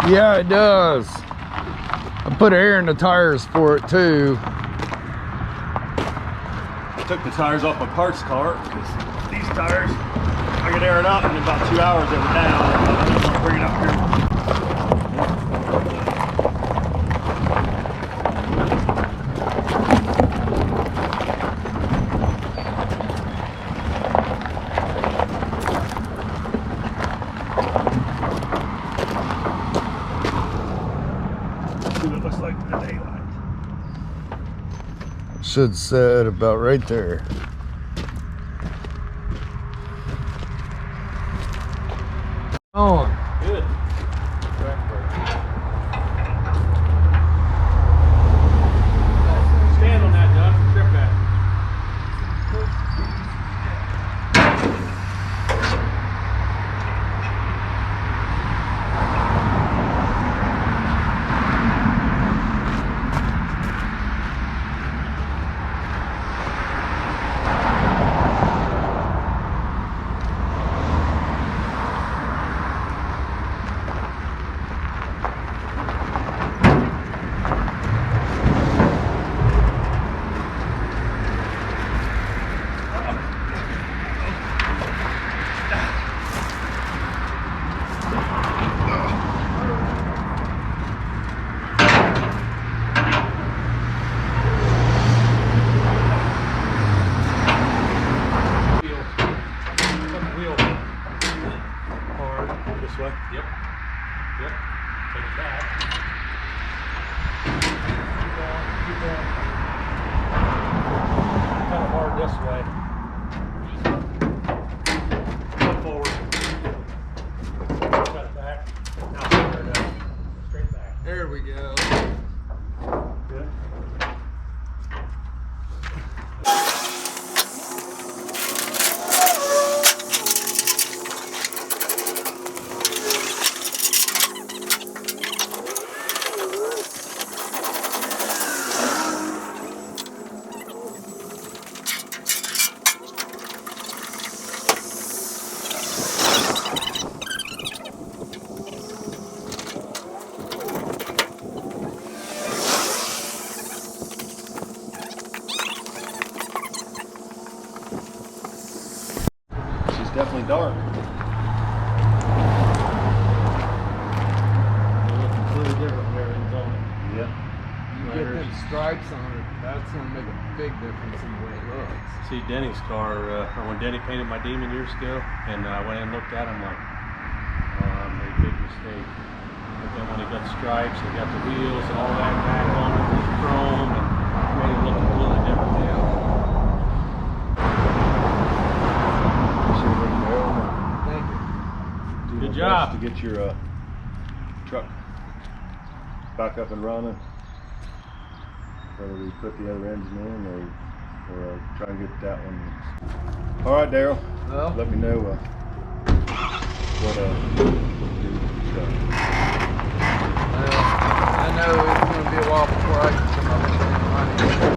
Yeah, it does. I put air in the tires for it too. I took the tires off my parts car because these tires, I could air it out in about 2 hours they were down. I just want to bring it up here. See what it looks like in the daylight. Should set about right there. On. Good. Stand on that, Doug. Trip that. This way? Yep. Yep. Take it back. Keep going. Kind of hard this way. Come forward. Cut it back. Now straight it up. Straight back. There we go. Good. Definitely dark. Looking completely different when everything's on it. Yeah. You get them stripes on it, that's gonna make a big difference in the way it looks. See Denny's car, when Denny painted my Demon years ago, and I went in and looked at him like, oh, I made a big mistake. But then when he got the stripes and got the wheels and all that back on it, with chrome, and made it look completely different. Yeah. Good job. To get your truck back up and running. Whether we put the other engine in or try and get that one. All right, Daryl. Well, let me know what to do with the truck. I know it's going to be a while before I can come up with any money.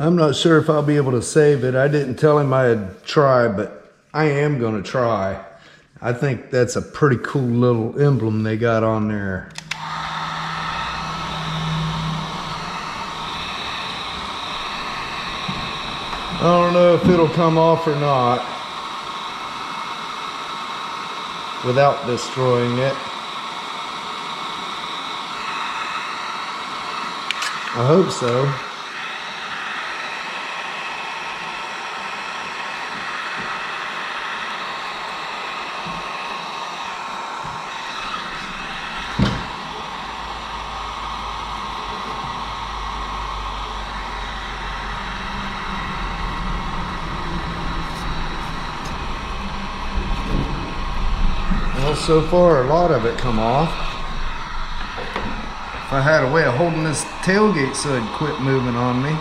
I'm not sure if I'll be able to save it. I didn't tell him I'd try, but I am gonna try. I think that's a pretty cool little emblem they got on there. I don't know if it'll come off or not without destroying it. I hope so. Well, so far a lot of it come off. If I had a way of holding this tailgate so it'd quit moving on me.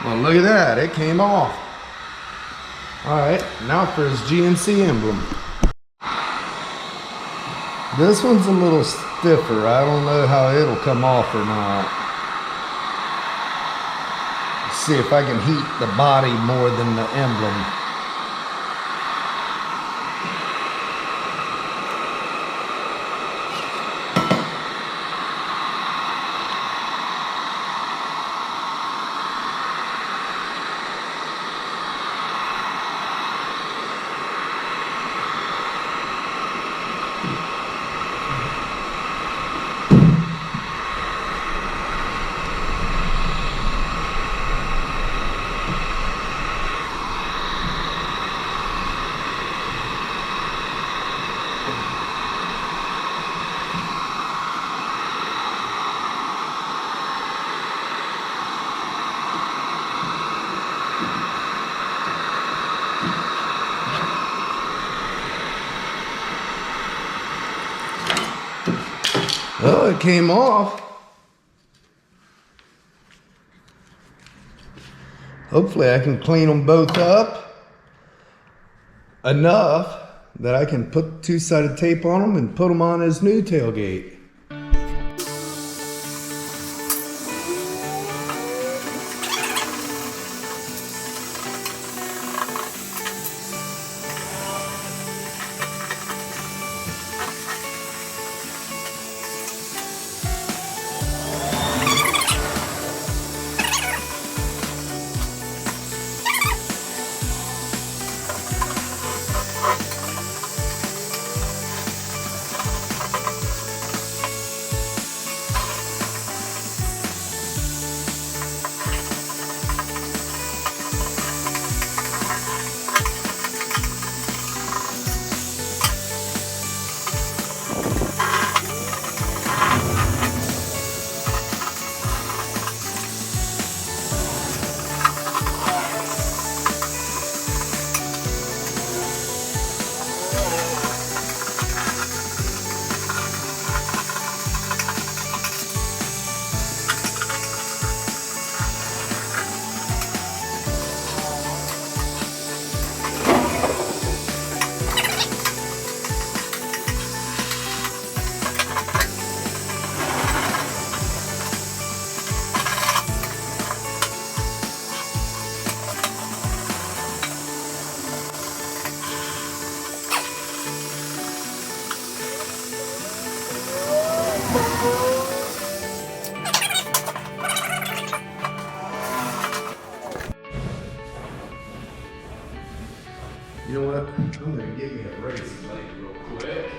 Well, look at that, it came off. All right, now for his GNC emblem. This one's a little stiffer. I don't know how it'll come off or not. Let's see if I can heat the body more than the emblem. Oh, it came off. Hopefully I can clean them both up enough that I can put two-sided tape on them and put them on his new tailgate. You know what? I'm gonna give me a racing blade real quick.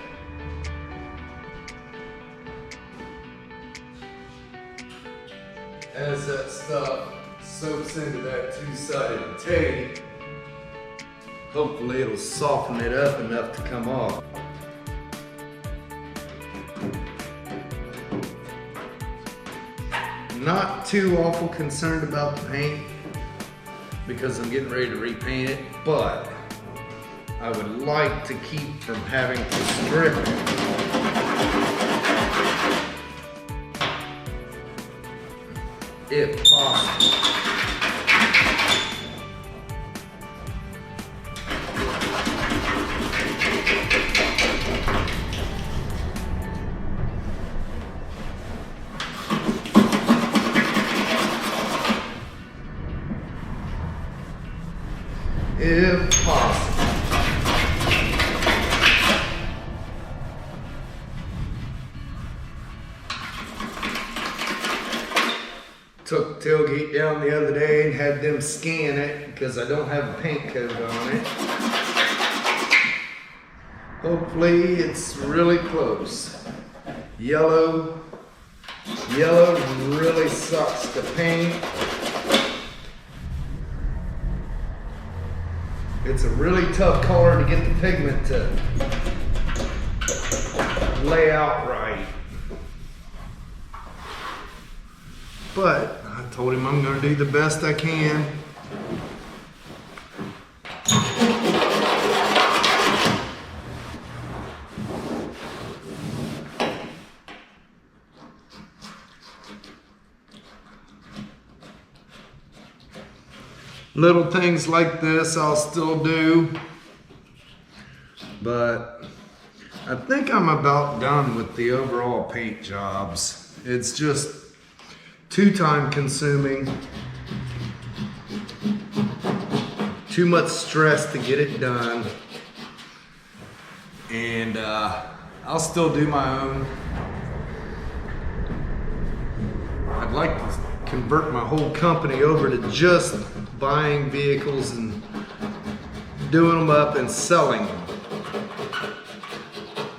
As that stuff soaks into that two-sided tape, hopefully it'll soften it up enough to come off. Not too awful concerned about the paint because I'm getting ready to repaint it, but I would like to keep from having to strip it, if possible. If possible. Took the tailgate down the other day and had them scan it because I don't have a paint coat on it. Hopefully it's really close. Yellow really sucks to paint. It's a really tough color to get the pigment to lay out right. But I told him I'm going to do the best I can. Little things like this I'll still do, but I think I'm about done with the overall paint jobs. It's just too time consuming, too much stress to get it done, and I'll still do my own. I'd like to convert my whole company over to just buying vehicles and doing them up and selling them.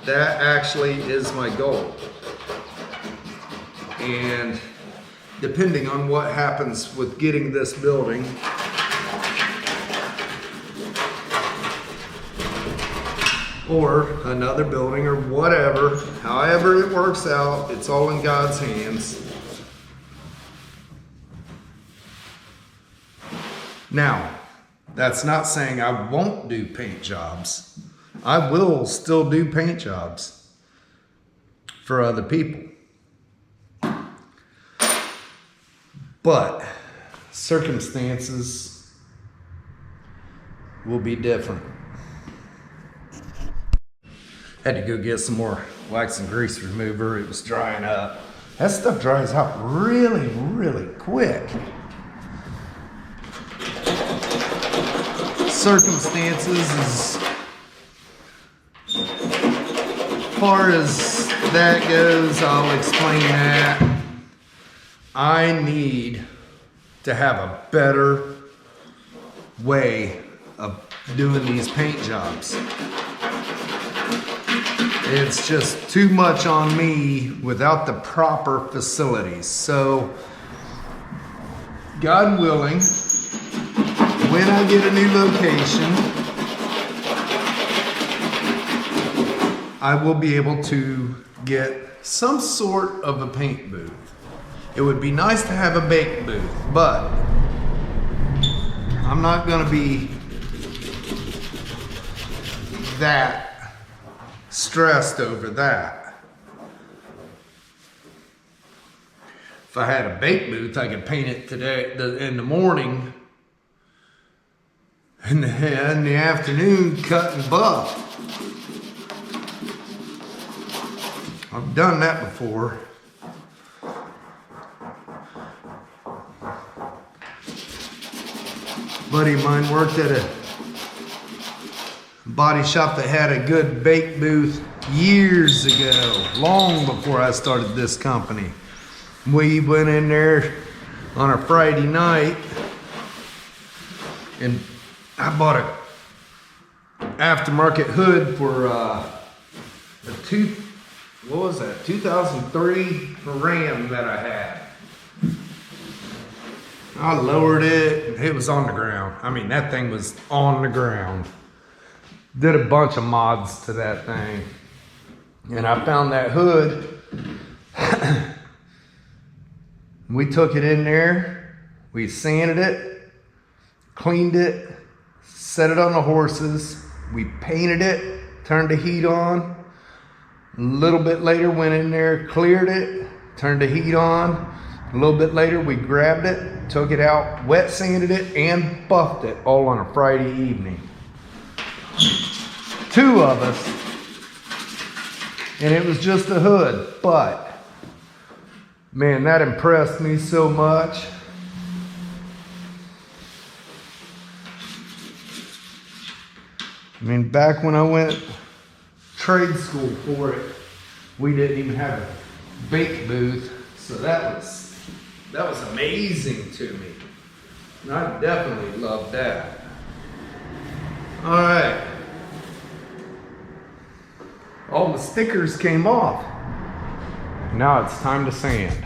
That actually is my goal. And depending on what happens with getting this building, or another building or whatever, however it works out, it's all in God's hands. Now, that's not saying I won't do paint jobs. I will still do paint jobs for other people. But circumstances will be different. Had to go get some more wax and grease remover. It was drying up. That stuff dries out really, really quick. Circumstances, as far as that goes, I'll explain that. I need to have a better way of doing these paint jobs. It's just too much on me without the proper facilities. So, God willing, when I get a new location, I will be able to get some sort of a paint booth. It would be nice to have a bake booth, but I'm not going to be that stressed over that. If I had a bake booth, I could paint it today in the morning. In the afternoon, cut and buff. I've done that before. Buddy of mine worked at a body shop that had a good bake booth years ago, long before I started this company. We went in there on a Friday night and I bought a aftermarket hood for a 2003 Ram that I had. I lowered it, it was on the ground. I mean, that thing was on the ground. Did a bunch of mods to that thing. And I found that hood. We took it in there, we sanded it, cleaned it, set it on the horses, We painted it, turned the heat on. A little bit later, went in there, cleared it, turned the heat on. A little bit later, we grabbed it, took it out, wet sanded it, and buffed it all on a Friday evening. 2 of us, and it was just a hood, but man, that impressed me so much. I mean, back when I went trade school for it, we didn't even have a bake booth, so that was amazing to me. And I definitely loved that. All right. All the stickers came off. Now it's time to sand.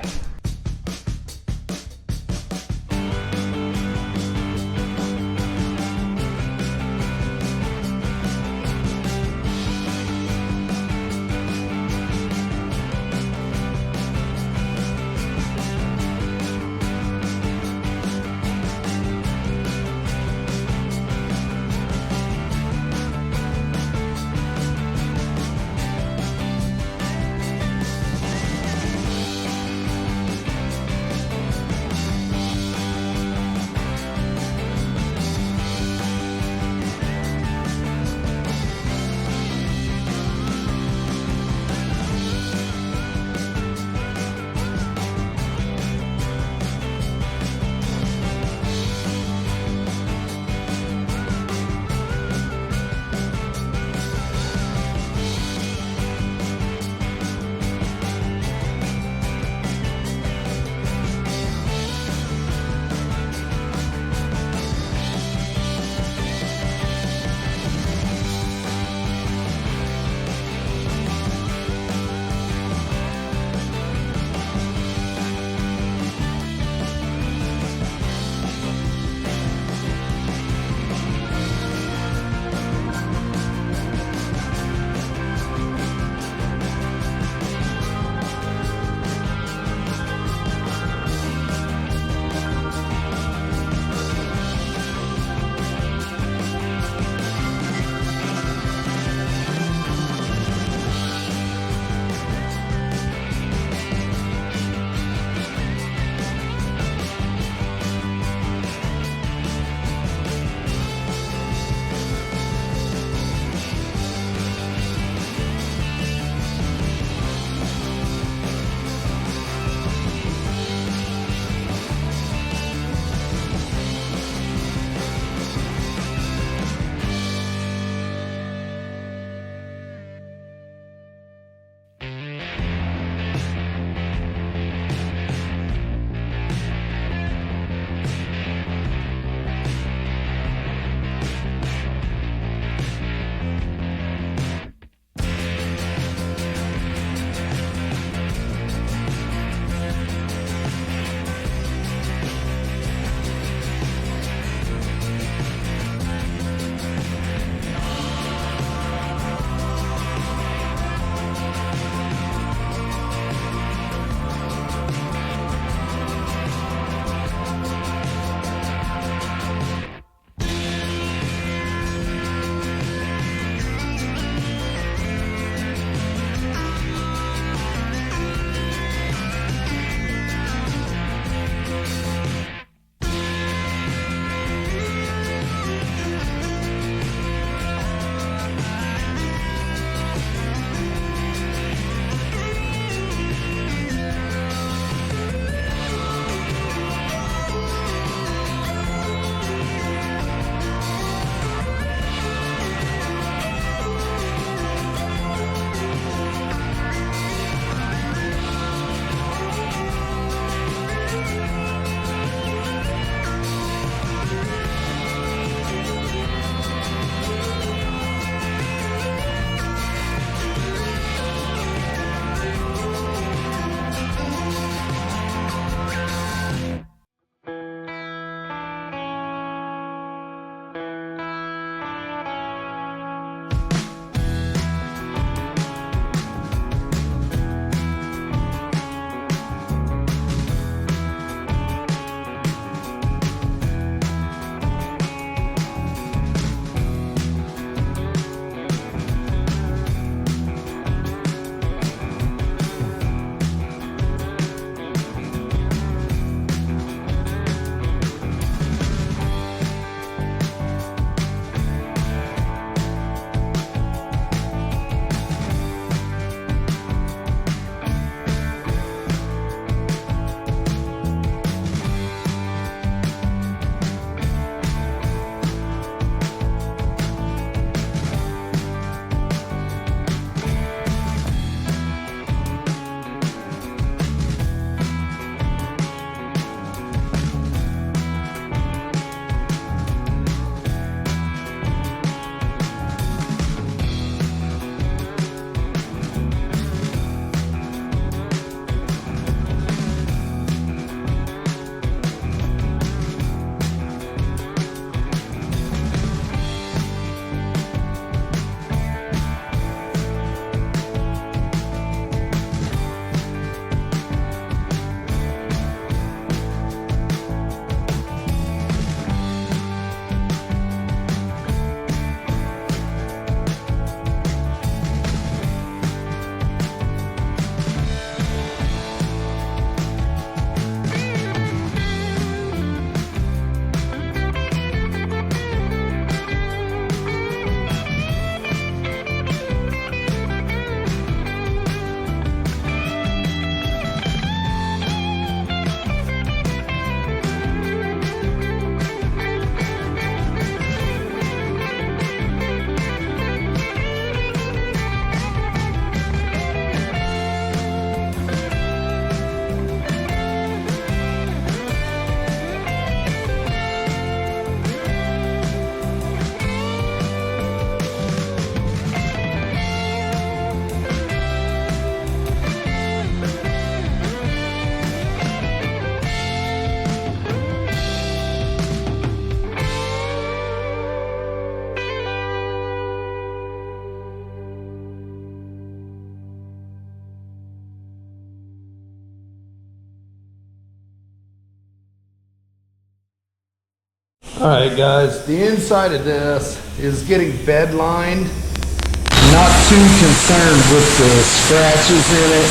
All right, guys, the inside of this is getting bed lined. I'm not too concerned with the scratches in it,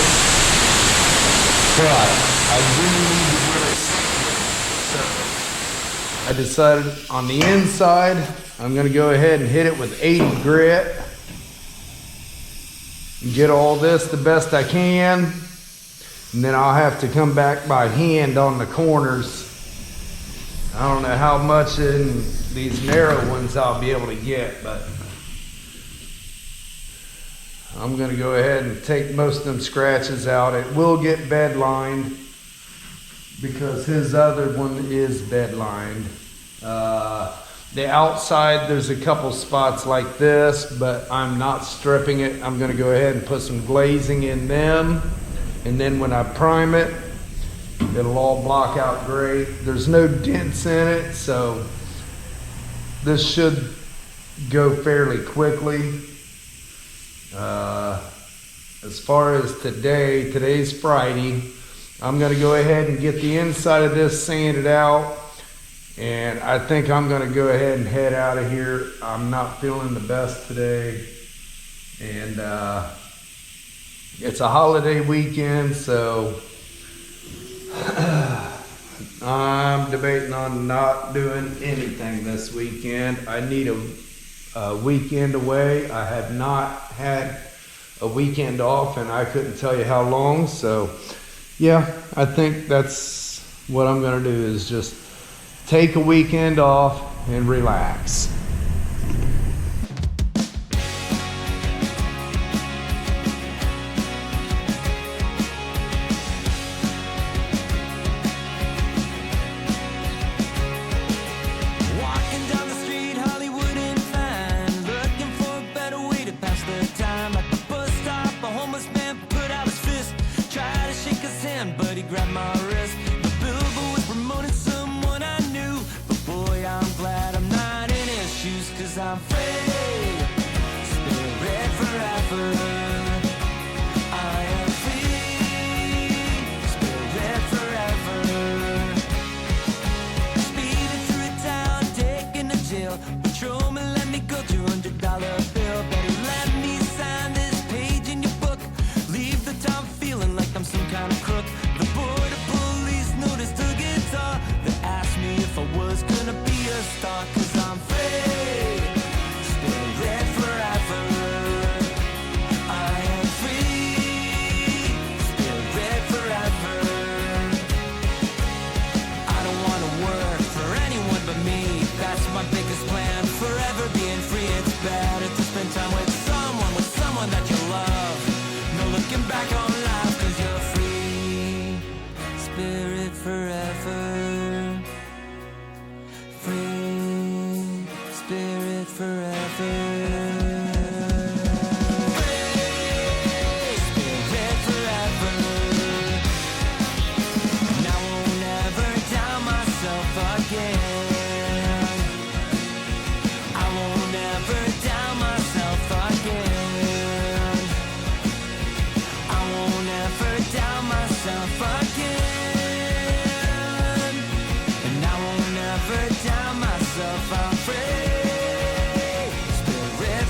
but I do need to really so I decided on the inside, I'm gonna go ahead and hit it with 80 grit and get all this the best I can. And then I'll have to come back by hand on the corners. I don't know how much in these narrow ones I'll be able to get, but I'm gonna go ahead and take most of them scratches out. It will get bed lined because his other one is bed lined. The outside, there's a couple spots like this, but I'm not stripping it. I'm gonna go ahead and put some glazing in them. And then when I prime it, it'll all block out great. There's no dents in it, so this should go fairly quickly. As far as today's Friday, I'm gonna go ahead and get the inside of this sanded out. And I think I'm gonna go ahead and head out of here. I'm not feeling the best today. And it's a holiday weekend, so I'm debating on not doing anything this weekend. I need a weekend away. I have not had a weekend off, and I couldn't tell you how long. So yeah, I think that's what I'm gonna do, is just take a weekend off and relax. I'm free, spirit forever. I am free, spirit forever. Speeding through a town, taking a chill. Patrolman, let me go, $200 bill. Better let me sign this page in your book. Leave the town feeling like I'm some kind of crook. The border police noticed a guitar. They asked me if I was gonna be a star, 'cause I'm free. Back on life, 'cause you're free, spirit forever. Free, spirit forever. I'm free, spirit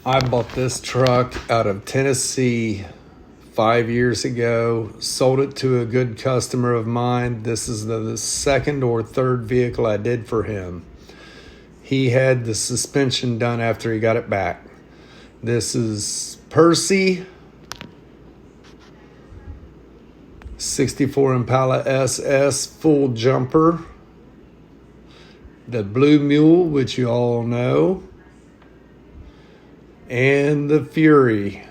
I bought this truck out of Tennessee 5 years ago, sold it to a good customer of mine. This is the second or third vehicle I did for him. He had the suspension done after he got it back. This is Percy 64 Impala SS full jumper. The Blue Mule, which you all know. And the Fury.